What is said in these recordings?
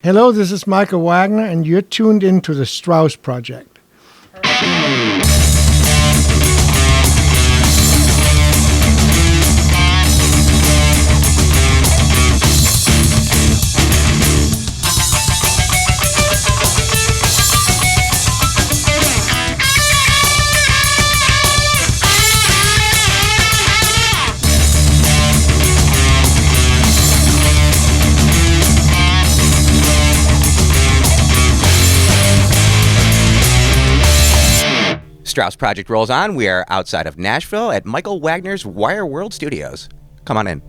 Hello, this is Michael Wagener, and you're tuned into the Straus Project. Straus Project rolls on. We are outside of Nashville at Michael Wagener's WireWorld Studios. Come on in.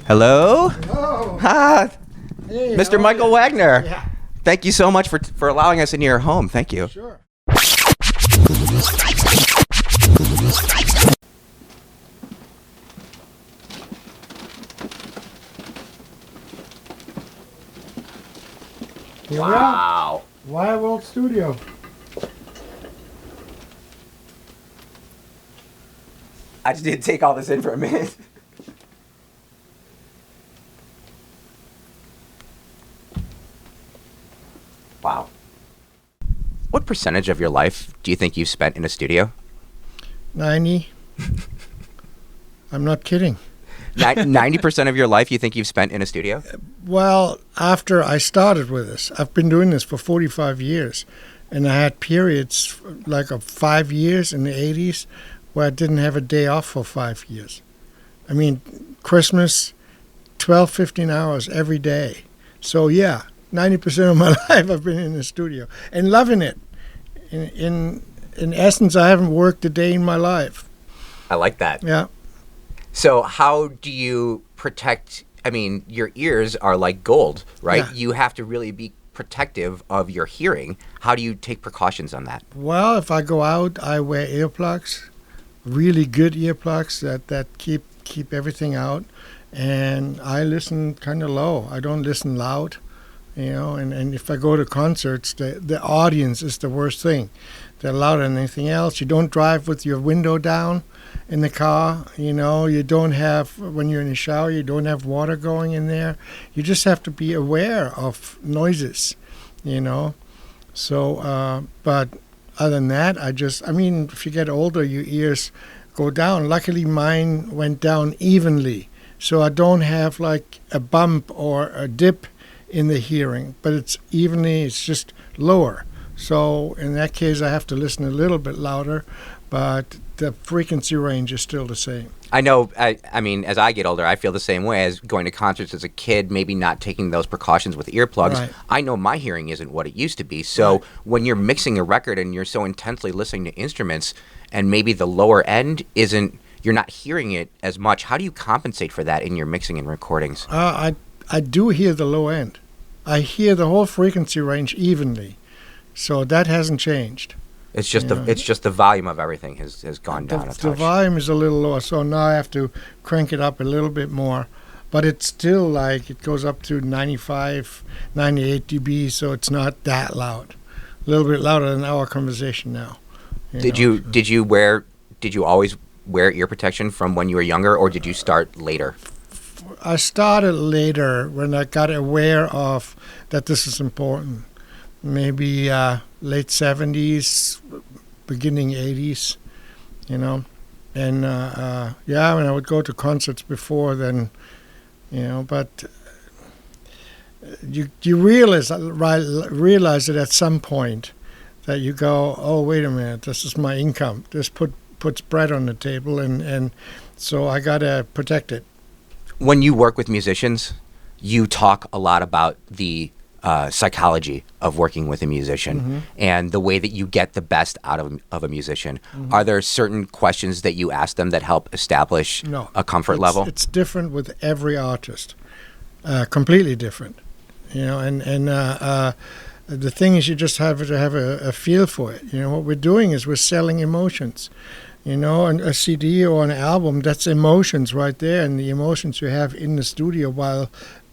Hello? Hello. Hi, Hey, Mr. Michael Wagener. Yeah. Thank you so much for allowing us into your home. Thank you. Sure. Here Wow. we are. WireWorld Studio. I just didn't take all this in for a minute. Wow. What percentage of your life do you think you've spent in a studio? 90. I'm not kidding. 90% of your life you think you've spent in a studio? Well, after I started with this, I've been doing this for 45 years. And I had periods like of 5 years in the 80s where I didn't have a day off for 5 years. I mean, Christmas, 12, 15 hours every day. So, yeah, 90% of my life I've been in the studio and loving it. In essence, I haven't worked a day in my life. I like that. Yeah. So how do you protect, I mean, your ears are like gold, right? Yeah. You have to really be protective of your hearing. How do you take precautions on that? Well, if I go out, I wear earplugs, really good earplugs that keep everything out. And I listen kind of low. I don't listen loud, you know. And if I go to concerts, the audience is the worst thing. They're louder than anything else. You don't drive with your window down in the car, you know. You don't have, when you're in the shower, you don't have water going in there. You just have to be aware of noises, you know. So, but other than that, I mean, if you get older, your ears go down. Luckily, mine went down evenly. So I don't have like a bump or a dip in the hearing, but it's evenly, it's just lower. So in that case, I have to listen a little bit louder, but the frequency range is still the same. I know, I mean, as I get older, I feel the same way as going to concerts as a kid, maybe not taking those precautions with earplugs. Right. I know my hearing isn't what it used to be. So Right. when you're mixing a record and you're so intensely listening to instruments and maybe the lower end isn't, you're not hearing it as much, how do you compensate for that in your mixing and recordings? I do hear the low end. I hear the whole frequency range evenly. So that hasn't changed. It's just Yeah. it's just the volume of everything has gone down a The touch. volume is a little lower, so now I have to crank it up a little bit more. But it's still like it goes up to 95, 98 dB, so it's not that loud. A little bit louder than our conversation now. Did know, you always wear ear protection from when you were younger, or did you start later? I started later when I got aware of that this is important. Maybe late 70s, beginning 80s, you know. And, yeah, when I would go to concerts before then, you know, but you realize it at some point that you go, oh, wait a minute, this is my income. This puts bread on the table, and so I got to protect it. When you work with musicians, you talk a lot about the psychology of working with a musician and the way that you get the best out of a musician. Are there certain questions that you ask them that help establish a comfort level? It's different with every artist, completely different, you know. And the thing is, you just have to have a feel for it. You know, what we're doing is we're selling emotions. You know, and a CD or an album, that's emotions right there, and the emotions you have in the studio while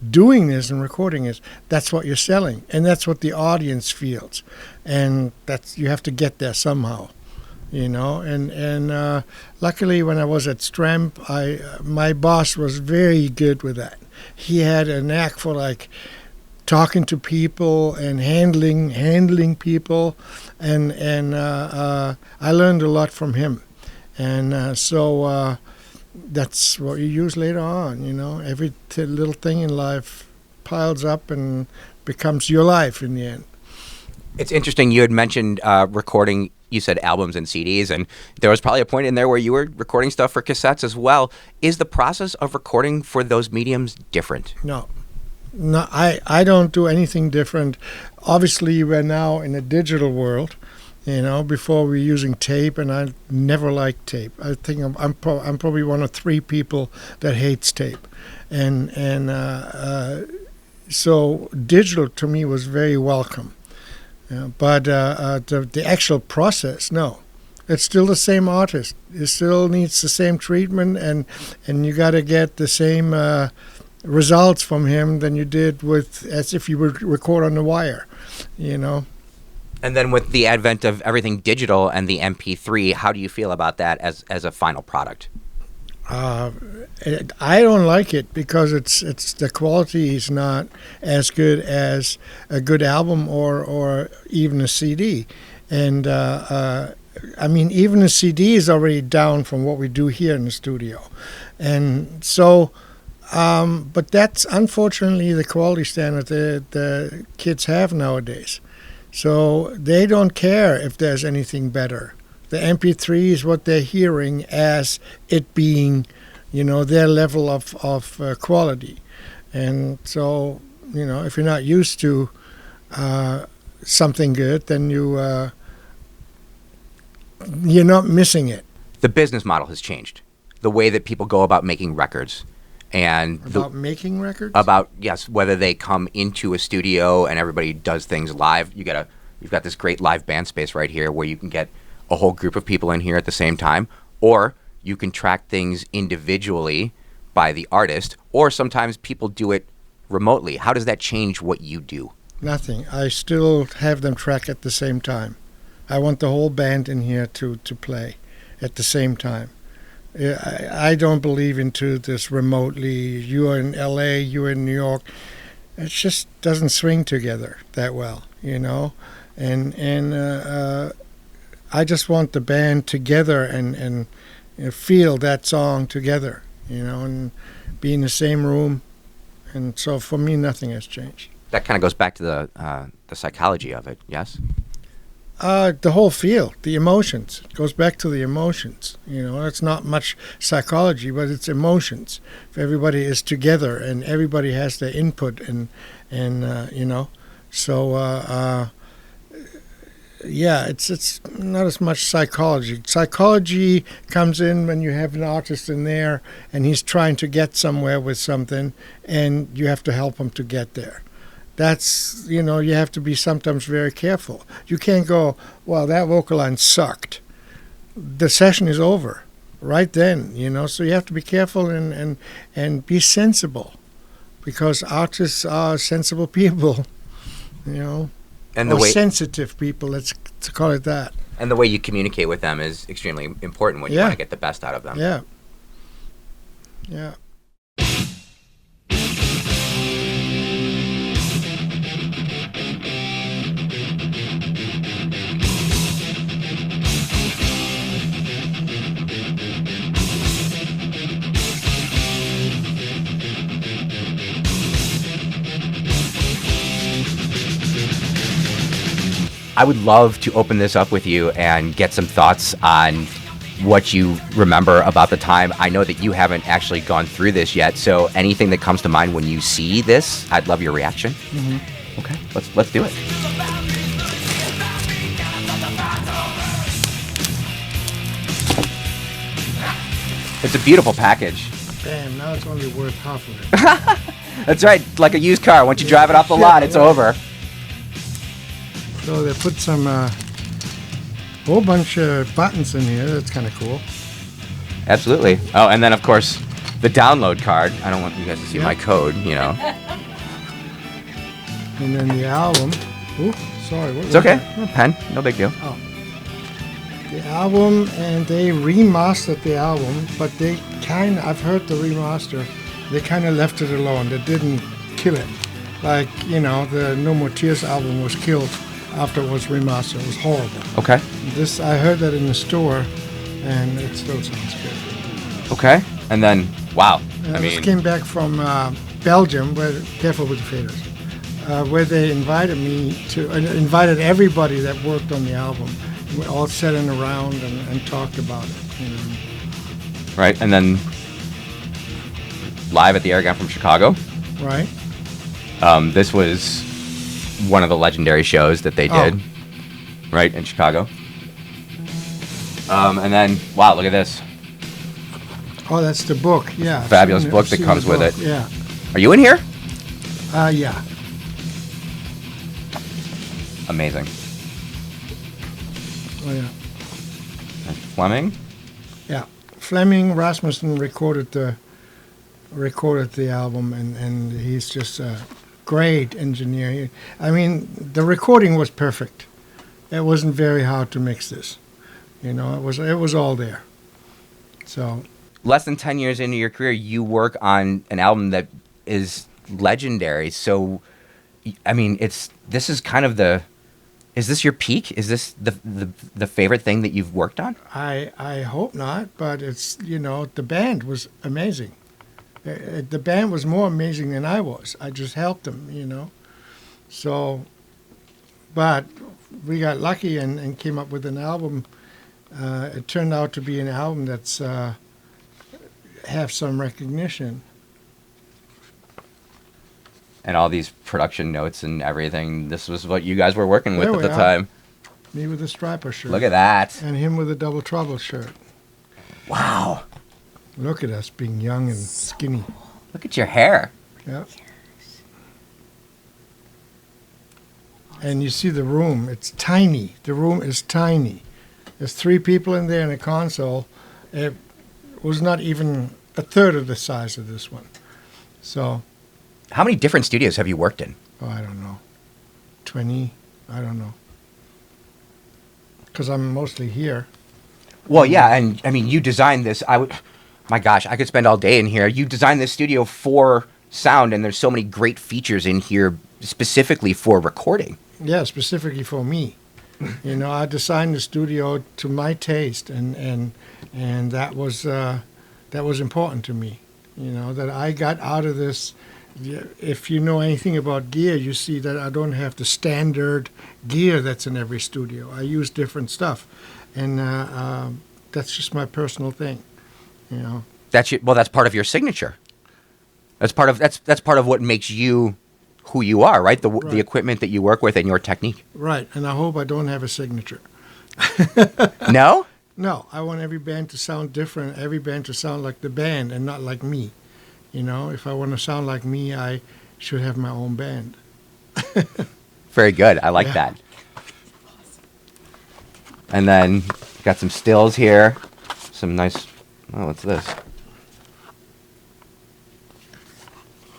doing this and recording it, that's what you're selling, and that's what the audience feels, and that's, you have to get there somehow. And luckily when I was at Stramp, my boss was very good with that. He had a knack for like talking to people and handling people, and I learned a lot from him, and so that's what you use later on. Every little thing in life piles up and becomes your life in the end. It's interesting. You had mentioned recording. You said albums and CDs, and there was probably a point in there where you were recording stuff for cassettes as well. Is the process of recording for those mediums different? No, I don't do anything different. Obviously, we're now in a digital world. Before we were using tape, and I never liked tape. I think I'm probably one of 3 people that hates tape, and so digital to me was very welcome. But the actual process, no. It's still the same artist. It still needs the same treatment, and you got to get the same results from him than you did as if you would record on the wire, And then with the advent of everything digital and the MP3, how do you feel about that as a final product? I don't like it because it's the quality is not as good as a good album or even a CD, and I mean even a CD is already down from what we do here in the studio, and so. But that's unfortunately the quality standard the kids have nowadays. So they don't care if there's anything better. The MP3 is what they're hearing as it being, their level of quality. And so, if you're not used to something good, then you're not missing it. The business model has changed. The way that people go about making records. And making records? Yes, whether they come into a studio and everybody does things live. You've got this great live band space right here where you can get a whole group of people in here at the same time, or you can track things individually by the artist, or sometimes people do it remotely. How does that change what you do? Nothing. I still have them track at the same time. I want the whole band in here to play at the same time. I don't believe into this remotely. You are in LA, you are in New York. It just doesn't swing together that well, And I just want the band together and feel that song together, and be in the same room. And so for me, nothing has changed. That kind of goes back to the psychology of it, yes? The whole feel, the emotions. It goes back to the emotions. It's not much psychology, but it's emotions. If everybody is together and everybody has their input and so yeah, it's not as much psychology. Psychology comes in when you have an artist in there and he's trying to get somewhere with something, and you have to help him to get there. That's, you have to be sometimes very careful. You can't go, well, that vocal line sucked. The session is over right then, so you have to be careful and be sensible, because artists are sensible people, And or sensitive people, let's call it that. And the way you communicate with them is extremely important when you want to get the best out of them. Yeah. Yeah. I would love to open this up with you and get some thoughts on what you remember about the time. I know that you haven't actually gone through this yet, so anything that comes to mind when you see this, I'd love your reaction. Mm-hmm. Okay, let's do it. It's a beautiful package. Damn, now it's only worth half of it. That's right, like a used car. Once you drive it off the lot, it's over. So they put some whole bunch of buttons in here. That's kind of cool. Absolutely. Oh, and then of course the download card. I don't want you guys to see my code, And then the album. Ooh, sorry. It's okay. A pen. No big deal. Oh. the album, and they remastered the album, but I've heard the remaster, they kind of left it alone. They didn't kill it. Like, the No More Tears album was killed after it was remastered. It was horrible. Okay. I heard that in the store, and it still sounds good. Okay. And then, wow. This came back from Belgium, careful with the faders, where they invited everybody that worked on the album. We all sat in around and talked about it. Right, and then live at the Aragon from Chicago. Right. This was one of the legendary shows that they did, right, in Chicago. And then, wow, look at this. Oh, that's the book, yeah. Fabulous book that comes with it. Yeah. Are you in here? Yeah. Amazing. Oh, yeah. And Fleming? Yeah. Fleming Rasmussen recorded the album, and he's just a great engineer. The recording was perfect. It wasn't very hard to mix this. It was all there. So, less than 10 years into your career, you work on an album that is legendary. So, this is kind of is this your peak? Is this the favorite thing that you've worked on? I hope not, but it's, the band was amazing. The band was more amazing than I was. I just helped them, So, but we got lucky and came up with an album. It turned out to be an album that's have some recognition. And all these production notes and everything. This was what you guys were working with at the time. Me with a striper shirt. Look at that. And him with a Double Trouble shirt. Wow. Look at us being young and skinny. Look at your hair. Yeah. And you see the room. It's tiny. The room is tiny. There's 3 people in there in a console. It was not even a third of the size of this one. So. How many different studios have you worked in? Oh, I don't know. 20? I don't know. Because I'm mostly here. Well, yeah, and you designed this. My gosh, I could spend all day in here. You designed this studio for sound, and there's so many great features in here specifically for recording. Yeah, specifically for me. I designed the studio to my taste, and that was important to me. That I got out of this. If you know anything about gear, you see that I don't have the standard gear that's in every studio. I use different stuff, and that's just my personal thing. That's part of your signature. That's part of what makes you who you are, right? The equipment that you work with and your technique. Right, and I hope I don't have a signature. No? No, I want every band to sound different, every band to sound like the band and not like me. If I want to sound like me, I should have my own band. Very good. I like that. And then got some stills here. Some nice... Oh, what's this?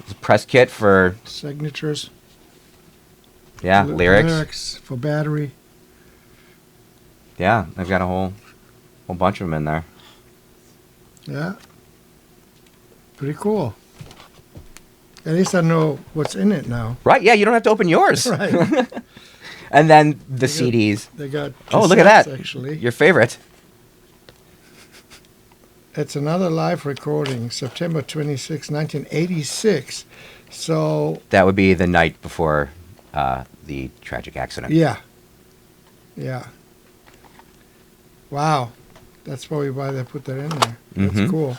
It's a press kit for... Signatures. Yeah, lyrics. Lyrics for battery. Yeah, I've got a whole bunch of them in there. Yeah. Pretty cool. At least I know what's in it now. Right, yeah, you don't have to open yours. Right. And then the CDs. They got oh, look at that. Actually. Your favorite. It's another live recording, September 26, 1986. So... That would be the night before the tragic accident. Yeah. Yeah. Wow. That's probably why they put that in there. That's cool.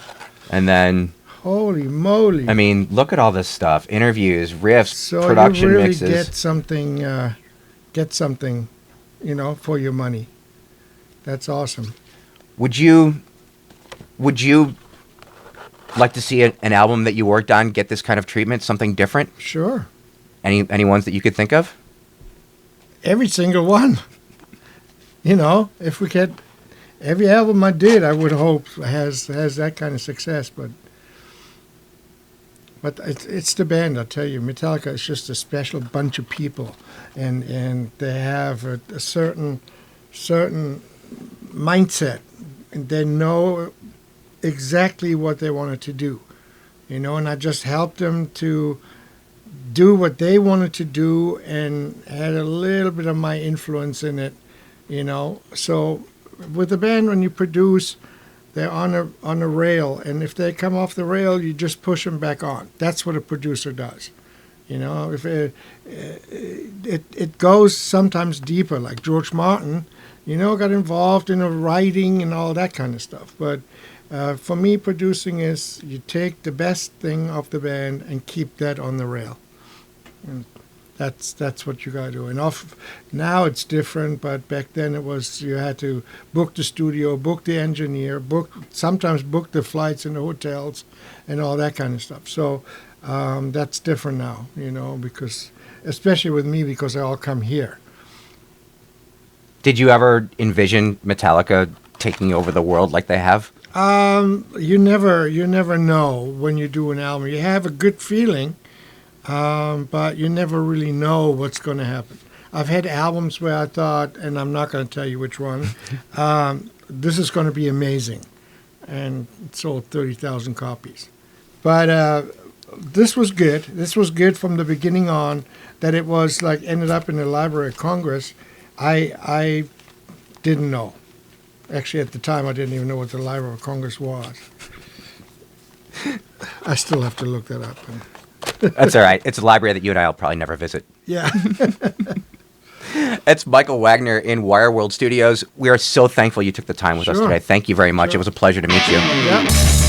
And then... Holy moly! Look at all this stuff: interviews, riffs, so production you really mixes. Get something, for your money. That's awesome. Would you like to see an album that you worked on get this kind of treatment? Something different? Sure. Any ones that you could think of? Every single one. If we get every album I did, I would hope has that kind of success, but it's the band, I'll tell you. Metallica is just a special bunch of people, and they have a certain mindset, and they know exactly what they wanted to do, and I just helped them to do what they wanted to do and had a little bit of my influence in it, So with the band, when you produce, they're on a rail, and if they come off the rail, you just push them back on. That's what a producer does. If it goes sometimes deeper, like George Martin, got involved in the writing and all that kind of stuff. But for me, producing is you take the best thing of the band and keep that on the rail. And that's what you gotta do. And now it's different, but back then it was you had to book the studio, book the engineer, sometimes book the flights and the hotels, and all that kind of stuff. So that's different now, because especially with me, because they all come here. Did you ever envision Metallica taking over the world like they have? You never know when you do an album. You have a good feeling, but you never really know what's going to happen. I've had albums where I thought, and I'm not going to tell you which one, this is going to be amazing, and it sold 30,000 copies. But this was good. This was good from the beginning on. That it was like ended up in the Library of Congress. I didn't know. Actually, at the time, I didn't even know what the Library of Congress was. I still have to look that up. That's all right. It's a library that you and I will probably never visit. Yeah. It's Michael Wagener in WireWorld Studios. We are so thankful you took the time with us today. Thank you very much. It was a pleasure to meet you. Yeah.